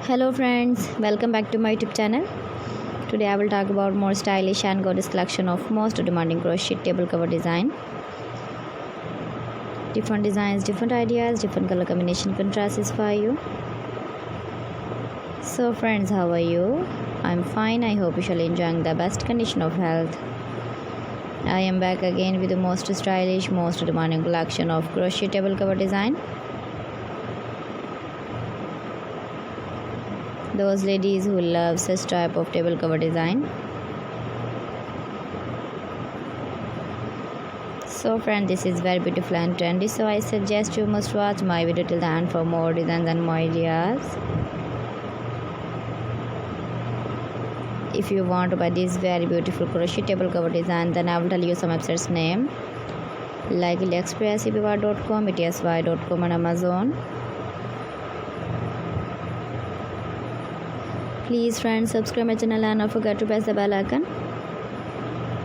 Hello friends, welcome back to my YouTube channel. Today I will talk about more stylish and gorgeous collection of most demanding crochet table cover design. Different designs, different ideas, different color combination contrasts for you. So friends, how are you? I'm fine. I hope you shall enjoying the best condition of health. I am back again with the most stylish, most demanding collection of crochet table cover design. Those ladies who love such type of table cover design. So friends, this is very beautiful and trendy, so I suggest you must watch my video till the end for more designs and more ideas. If you want to buy this very beautiful crochet table cover design, then I will tell you some websites name like AliExpress, eBay.com, ETSY.com and Amazon. Please friends, subscribe my channel and don't forget to press the bell icon.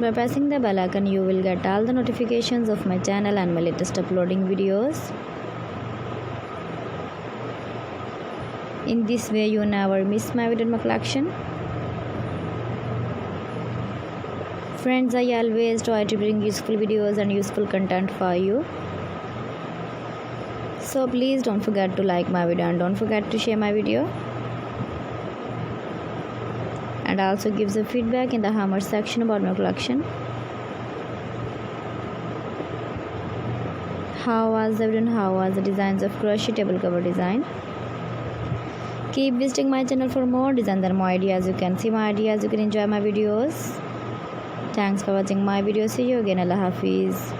By pressing the bell icon, you will get all the notifications of my channel and my latest uploading videos. In this way, you never miss my video in my collection. Friends, I always try to bring useful videos and useful content for you. So please don't forget to like my video and don't forget to share my video. And also gives a feedback in the comment section about my collection. How was the video and how was the designs of crochet table cover design? Keep visiting my channel for more designs and more ideas. You can see my ideas, you can enjoy my videos. Thanks for watching my video. See you again. Allah Hafiz.